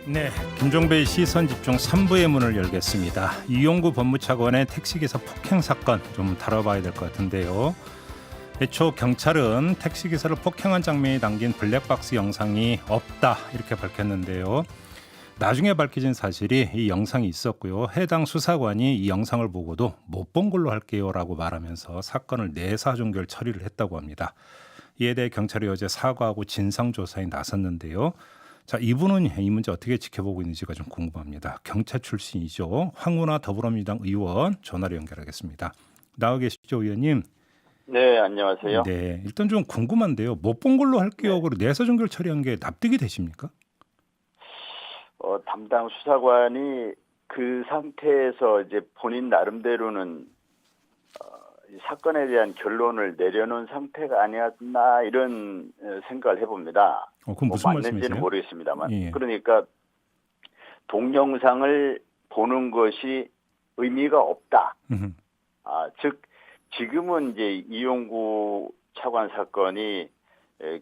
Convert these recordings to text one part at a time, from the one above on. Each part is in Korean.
네, 김종배의 시선집중 3부의 문을 열겠습니다. 이용구 법무차관의 택시기사 폭행 사건 좀 다뤄봐야 될 것 같은데요. 애초 경찰은 택시기사를 폭행한 장면이 담긴 블랙박스 영상이 없다 이렇게 밝혔는데요. 나중에 밝혀진 사실이 이 영상이 있었고요. 해당 수사관이 이 영상을 보고도 못 본 걸로 할게요라고 말하면서 사건을 내사종결 처리를 했다고 합니다. 이에 대해 경찰이 어제 사과하고 진상조사에 나섰는데요. 자, 이분은 이 문제 어떻게 지켜보고 있는지가 좀 궁금합니다. 경찰 출신이죠. 황운하 더불어민주당 의원 전화로 연결하겠습니다. 나와 계시죠, 의원님? 네, 안녕하세요. 네, 일단 좀 궁금한데요. 못 본 걸로 할게요. 그리고 내사종결 처리한 게 납득이 되십니까? 담당 수사관이 그 상태에서 이제 본인 나름대로는 이 사건에 대한 결론을 내려놓은 상태가 아니었나 이런 생각을 해봅니다. 그건 무슨 맞는지는 말씀이세요? 모르겠습니다만. 예. 그러니까 동영상을 보는 것이 의미가 없다. 즉 지금은 이제 이용구 차관 사건이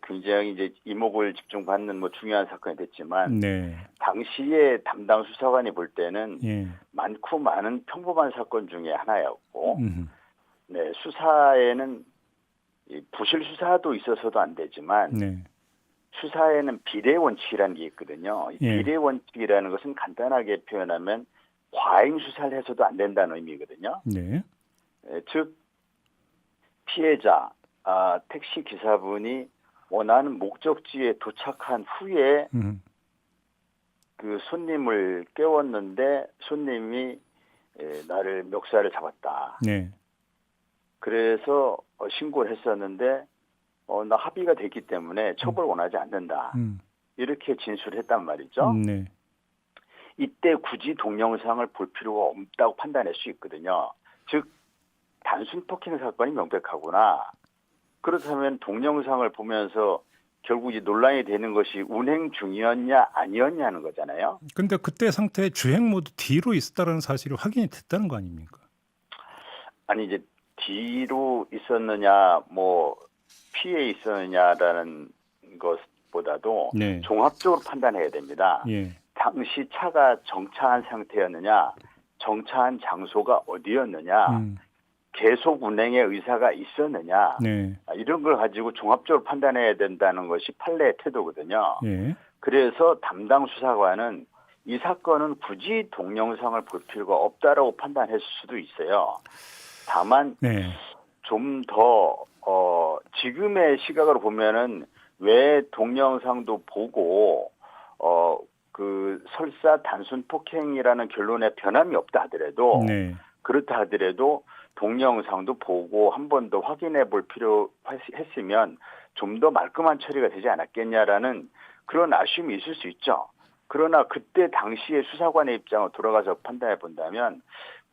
굉장히 이제 이목을 집중받는 중요한 사건이 됐지만 네. 당시에 담당 수사관이 볼 때는 예. 많고 많은 평범한 사건 중에 하나였고 네, 수사에는 부실 수사도 있어서도 안 되지만 네. 수사에는 비례 원칙이라는 게 있거든요. 이 예. 비례 원칙이라는 것은 간단하게 표현하면 과잉 수사를 해서도 안 된다는 의미거든요. 네. 즉 피해자 택시 기사분이 원하는 목적지에 도착한 후에 그 손님을 깨웠는데 손님이 나를 멱살을 잡았다. 네. 그래서 신고를 했었는데 나 합의가 됐기 때문에 처벌 원하지 않는다. 이렇게 진술했단 말이죠. 네. 이때 굳이 동영상을 볼 필요가 없다고 판단할 수 있거든요. 즉 단순 폭행 사건이 명백하구나. 그렇다면 동영상을 보면서 결국 이 논란이 되는 것이 운행 중이었냐 아니었냐는 거잖아요. 근데 그때 상태에 주행 모드 D로 있었다는 사실이 확인이 됐다는 거 아닙니까? 아니 이제 뒤로 있었느냐 피해 있었느냐라는 것보다도 네. 종합적으로 판단해야 됩니다. 예. 당시 차가 정차한 상태였느냐, 정차한 장소가 어디였느냐, 계속 운행의 의사가 있었느냐, 네. 이런 걸 가지고 종합적으로 판단해야 된다는 것이 판례의 태도거든요. 예. 그래서 담당 수사관은 이 사건은 굳이 동영상을 볼 필요가 없다라고 판단했을 수도 있어요. 다만 네. 좀 더 지금의 시각으로 보면은 왜 동영상도 보고 그 설사 단순 폭행이라는 결론에 변함이 없다 하더라도 네. 그렇다 하더라도 동영상도 보고 한 번 더 확인해 볼 필요했으면 좀 더 말끔한 처리가 되지 않았겠냐라는 그런 아쉬움이 있을 수 있죠. 그러나 그때 당시의 수사관의 입장을 돌아가서 판단해 본다면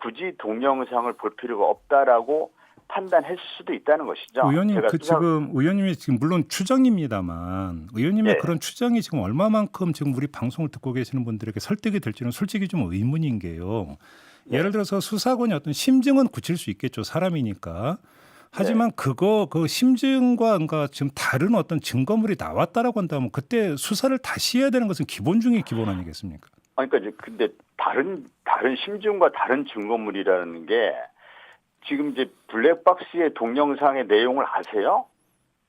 굳이 동영상을 볼 필요가 없다라고 판단했을 수도 있다는 것이죠. 의원님 지금 의원님이 지금 물론 추정입니다만 의원님의 네. 그런 추정이 지금 얼마만큼 지금 우리 방송을 듣고 계시는 분들에게 설득이 될지는 솔직히 좀 의문인 게요. 네. 예를 들어서 수사관이 어떤 심증은 굳힐 수 있겠죠. 사람이니까. 하지만 그 심증과 뭔가 지금 다른 어떤 증거물이 나왔다라고 한다면 그때 수사를 다시 해야 되는 것은 기본 중에 기본 아니겠습니까? 그러니까 이제 근데 다른 심증과 다른 증거물이라는 게 지금 이제 블랙박스의 동영상의 내용을 아세요?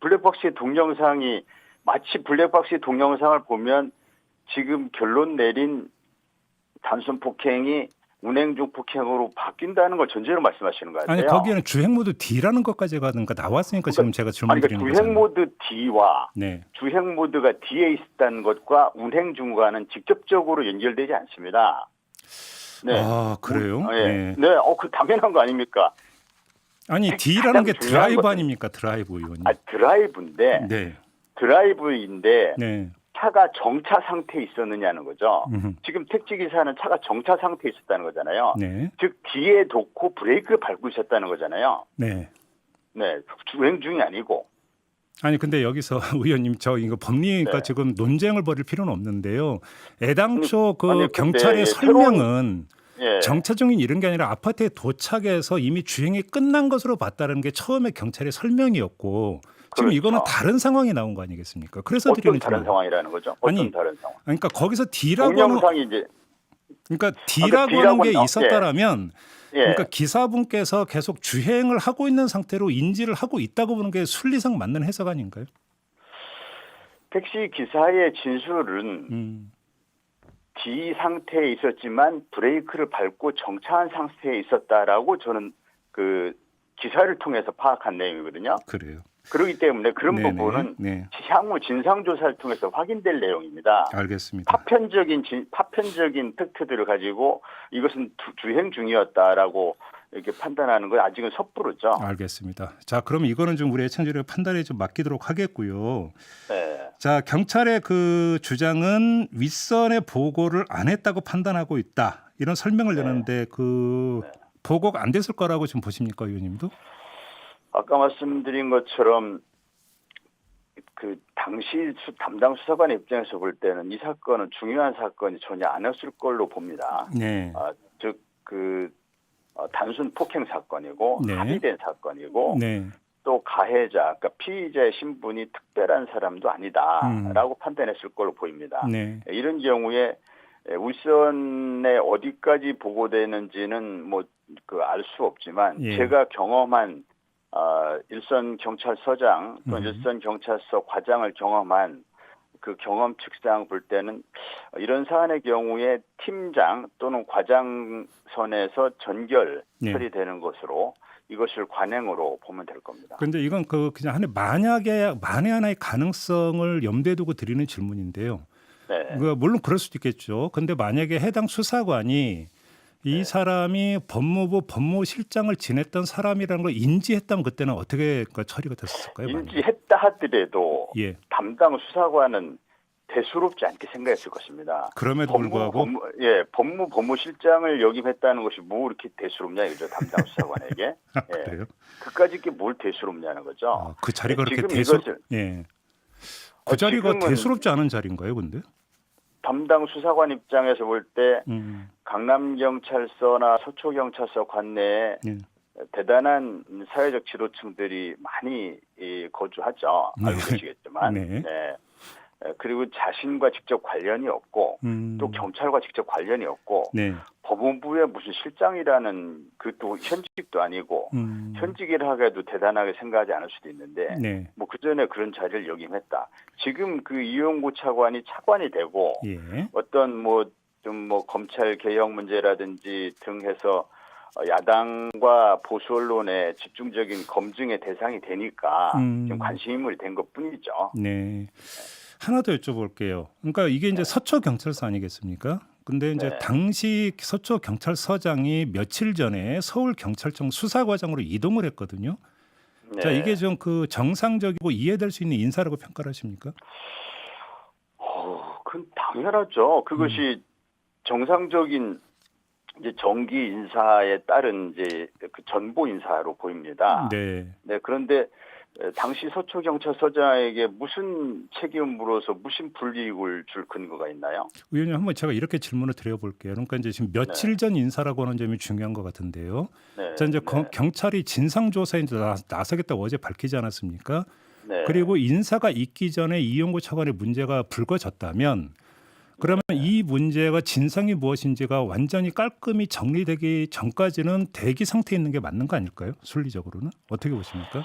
블랙박스의 동영상이 마치 블랙박스의 동영상을 보면 지금 결론 내린 단순 폭행이 운행 중 폭행으로 바뀐다는 걸 전제로 말씀하시는 거 같아요. 아니 거기에는 주행 모드 D라는 것까지 가든가 나왔으니까 지금 제가 질문 드리는 거잖아요. 주행 모드 D와 네. 주행 모드가 D에 있었다는 것과 운행 중과는 직접적으로 연결되지 않습니다. 네. 아 그래요? 네. 네. 그 당연한 거 아닙니까? 아니 D라는 게 드라이브 것은, 아닙니까? 드라이브 의원님. 드라이브인데. 네. 드라이브인데 네. 차가 정차 상태에 있었느냐는 거죠. 지금 택시기사는 차가 정차 상태에 있었다는 거잖아요. 네. 즉 뒤에 놓고 브레이크를 밟고 있었다는 거잖아요. 네. 네. 주행 중이 아니고. 아니 근데 여기서 의원님 저 이거 법리니까 네. 지금 논쟁을 벌일 필요는 없는데요. 애당초 아니, 경찰의 근데 설명은 예. 정차 중인 이런 게 아니라 아파트에 도착해서 이미 주행이 끝난 것으로 봤다는 게 처음에 경찰의 설명이었고 지금 이거는 그렇죠. 다른 상황이 나온 거 아니겠습니까? 그래서 어떤 드리는 다른 질문. 상황이라는 거죠? 어떤 아니, 다른 상황? 그러니까 거기서 D라고 하는 동영상이 이제 그러니까 아까 D라고 하는 게 D라고는 있었다라면 그러니까 예. 기사분께서 계속 주행을 하고 있는 상태로 인지를 하고 있다고 보는 게 순리상 맞는 해석 아닌가요? 택시 기사의 진술은 음. D 상태에 있었지만 브레이크를 밟고 정차한 상태에 있었다라고 저는 그 기사를 통해서 파악한 내용이거든요. 그래요. 그렇기 때문에 그런 네네. 부분은 네. 향후 진상조사를 통해서 확인될 내용입니다. 알겠습니다. 파편적인 팩트들을 가지고 이것은 주행 중이었다라고 이렇게 판단하는 건 아직은 섣부르죠. 알겠습니다. 자, 그럼 이거는 좀 우리 애청자들의 판단에 좀 맡기도록 하겠고요. 네. 자, 경찰의 그 주장은 윗선의 보고를 안 했다고 판단하고 있다. 이런 설명을 네. 내는데 그 네. 보고가 안 됐을 거라고 지금 보십니까, 의원님도? 아까 말씀드린 것처럼 그 당시 담당 수사관의 입장에서 볼 때는 이 사건은 중요한 사건이 전혀 아니었을 걸로 봅니다. 네. 즉 단순 폭행 사건이고 네. 합의된 사건이고 네. 또 가해자, 그러니까 피의자의 신분이 특별한 사람도 아니다라고 판단했을 걸로 보입니다. 네. 이런 경우에 윗선에 어디까지 보고되는지는 뭐 알 수 없지만 예. 제가 경험한 일선 경찰서장 또는 일선 경찰서 과장을 경험한 그 경험 측상 볼 때는 이런 사안의 경우에 팀장 또는 과장선에서 전결 네. 처리되는 것으로 이것을 관행으로 보면 될 겁니다. 그런데 이건 그냥 만에 하나의 가능성을 염두에 두고 드리는 질문인데요. 네. 물론 그럴 수도 있겠죠. 근데 만약에 해당 수사관이 이 사람이 법무부 법무실장을 지냈던 사람이라는 걸 인지했다면 그때는 어떻게 처리가 됐을까요? 인지했다 하더라도 예. 담당 수사관은 대수롭지 않게 생각했을 것입니다. 그럼에도 불구하고 법무실장을 역임했다는 것이 뭐 이렇게 대수롭냐 이거죠. 담당 수사관에게. 그래요? 그까짓 게 뭘 대수롭냐는 거죠. 그 자리가 그렇게 예. 그 자리가 대수롭지 않은 자리인가요, 근데? 담당 수사관 입장에서 볼 때 강남경찰서나 서초경찰서 관내에 대단한 사회적 지도층들이 많이 거주하죠. 알고 계시겠지만. 네. 네. 그리고 자신과 직접 관련이 없고 또 경찰과 직접 관련이 없고 네. 법무부의 무슨 실장이라는 그또 현직도 아니고 현직이라 하기에도 대단하게 생각하지 않을 수도 있는데 네. 뭐 그전에 그런 자리를 역임했다. 지금 그 이용구 차관이 차관이 되고 예. 어떤 검찰 개혁 문제라든지 등 해서 야당과 보수 언론의 집중적인 검증의 대상이 되니까 지금 관심 인물이 된 것뿐이죠. 네. 하나 더 여쭤볼게요. 그러니까 이게 이제 서초 경찰서 아니겠습니까? 근데 이제 당시 서초 경찰서장이 며칠 전에 서울 경찰청 수사과장으로 이동을 했거든요. 네. 자, 이게 좀 그 정상적이고 이해될 수 있는 인사라고 평가를 하십니까? 그건 당연하죠. 그것이 정상적인 이제 정기 인사에 따른 이제 그 전보 인사로 보입니다. 네. 네. 그런데 당시 서초 경찰서장에게 무슨 책임을 물어서 무슨 불이익을 줄 근거가 있나요? 의원님 한번 제가 이렇게 질문을 드려볼게요. 그러니까 이제 지금 며칠 전 인사라고 하는 점이 중요한 것 같은데요. 네. 자, 이제 경찰이 진상조사에 나서겠다고 어제 밝히지 않았습니까? 네. 그리고 인사가 있기 전에 이용구 차관의 문제가 불거졌다면 그러면 이 문제가 진상이 무엇인지가 완전히 깔끔히 정리되기 전까지는 대기 상태에 있는 게 맞는 거 아닐까요? 순리적으로는 어떻게 보십니까?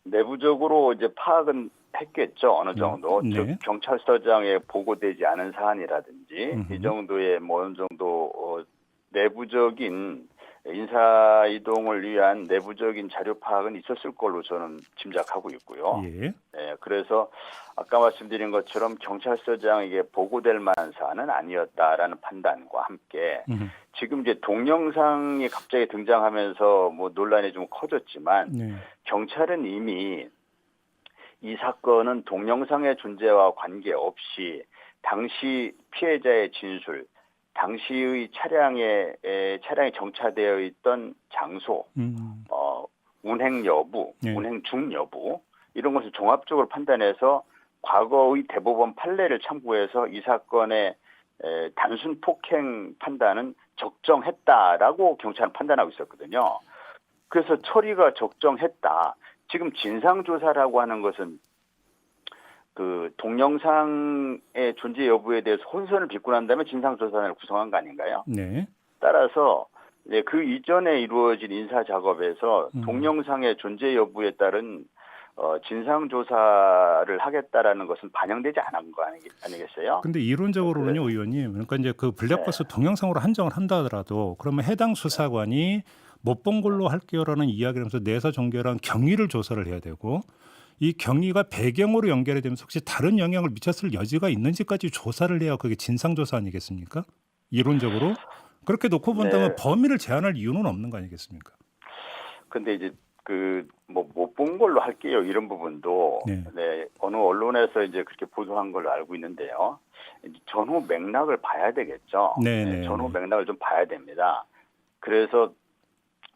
내부적으로 이제 파악은 했겠죠. 어느 정도. 네. 즉 경찰서장에 보고되지 않은 사안이라든지 이 정도의 어느 정도 내부적인 인사 이동을 위한 내부적인 자료 파악은 있었을 걸로 저는 짐작하고 있고요. 예. 네, 그래서 아까 말씀드린 것처럼 경찰서장에게 보고될 만한 사안은 아니었다라는 판단과 함께 지금 이제 동영상이 갑자기 등장하면서 뭐 논란이 좀 커졌지만 경찰은 이미 이 사건은 동영상의 존재와 관계없이 당시 피해자의 진술, 당시의 차량이 정차되어 있던 장소, 운행 여부, 운행 중 여부 이런 것을 종합적으로 판단해서 과거의 대법원 판례를 참고해서 이 사건의 단순 폭행 판단은 적정했다라고 경찰은 판단하고 있었거든요. 그래서 처리가 적정했다. 지금 진상조사라고 하는 것은 그 동영상의 존재 여부에 대해서 혼선을 빚고 난 다음에 진상조사를 구성한 거 아닌가요? 네. 따라서 이제 그 이전에 이루어진 인사 작업에서 동영상의 존재 여부에 따른 진상조사를 하겠다라는 것은 반영되지 않은 거 아니겠어요? 근데 이론적으로는요, 의원님. 그러니까 이제 그 블랙박스 동영상으로 한정을 한다 하더라도 그러면 해당 수사관이 못 본 걸로 할게요라는 이야기를 하면서 내사 종결한 경위를 조사를 해야 되고 이 경위가 배경으로 연결이 되면서 혹시 다른 영향을 미쳤을 여지가 있는지까지 조사를 해야 그게 진상조사 아니겠습니까? 이론적으로. 그렇게 놓고 본다면 범위를 제한할 이유는 없는 거 아니겠습니까? 근데 이제 그 뭐 못 본 걸로 할게요 이런 부분도 네, 어느 언론에서 이제 그렇게 보도한 걸로 알고 있는데요. 이제 전후 맥락을 봐야 되겠죠. 네, 전후 맥락을 좀 봐야 됩니다. 그래서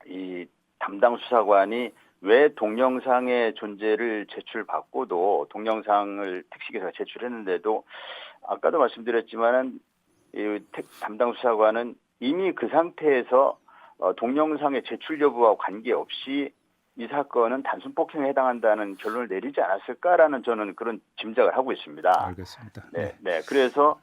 이 담당 수사관이 왜 동영상의 존재를 제출받고도 동영상을 택시기사가 제출했는데도 아까도 말씀드렸지만은 이 담당 수사관은 이미 그 상태에서 동영상의 제출 여부와 관계없이 이 사건은 단순 폭행에 해당한다는 결론을 내리지 않았을까라는 저는 그런 짐작을 하고 있습니다. 알겠습니다. 네, 네. 그래서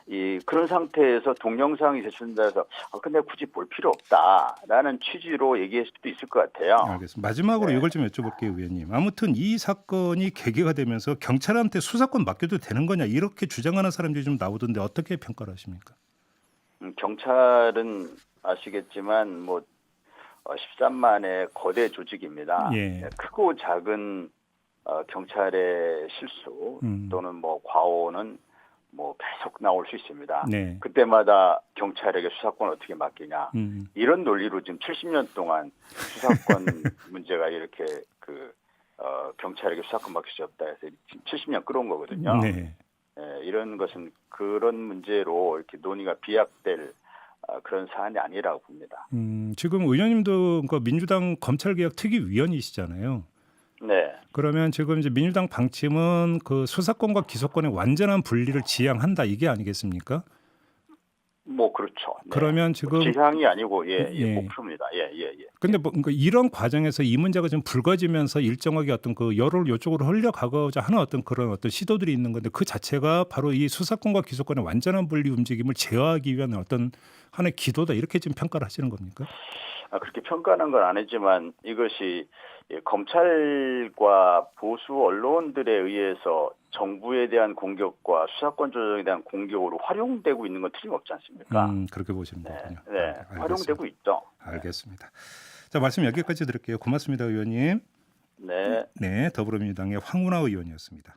이 그런 상태에서 동영상이 제출된다 해서 근데 굳이 볼 필요 없다라는 취지로 얘기할 수도 있을 것 같아요. 알겠습니다. 마지막으로 이걸 좀 여쭤볼게요, 의원님. 아무튼 이 사건이 계기가 되면서 경찰한테 수사권 맡겨도 되는 거냐 이렇게 주장하는 사람들이 좀 나오던데 어떻게 평가를 하십니까? 경찰은 아시겠지만 뭐 13만의 거대 조직입니다. 크고 작은 경찰의 실수 또는 뭐 과오는 뭐 계속 나올 수 있습니다. 그때마다 경찰에게 수사권을 어떻게 맡기냐 이런 논리로 지금 70년 동안 수사권 문제가 이렇게 경찰에게 수사권 맡길 수 없다 해서 70년 끌어온 거거든요. 이런 것은 그런 문제로 이렇게 논의가 비약될 그런 사안이 아니라고 봅니다. 지금 의원님도 그 민주당 검찰개혁 특위위원이시잖아요. 네. 그러면 지금 이제 민주당 방침은 그 수사권과 기소권의 완전한 분리를 지향한다 이게 아니겠습니까? 뭐 그렇죠. 그러면 지금 지향이 아니고 목표입니다. 근데 뭐 그러니까 이런 과정에서 이 문제가 좀 불거지면서 일정하게 어떤 그 여론을 이쪽으로 흘려가고자 하는 어떤 그런 어떤 시도들이 있는 건데 그 자체가 바로 이 수사권과 기소권의 완전한 분리 움직임을 제어하기 위한 어떤 하나의 기도다 이렇게 지금 평가를 하시는 겁니까? 그렇게 평가하는 건 아니지만 이것이 검찰과 보수 언론들에 의해서 정부에 대한 공격과 수사권 조정에 대한 공격으로 활용되고 있는 건 틀림없지 않습니까? 그렇게 보시면 되군요. 네, 활용되고 있죠. 알겠습니다. 자, 말씀 여기까지 드릴게요. 고맙습니다, 의원님. 네. 네, 더불어민주당의 황운하 의원이었습니다.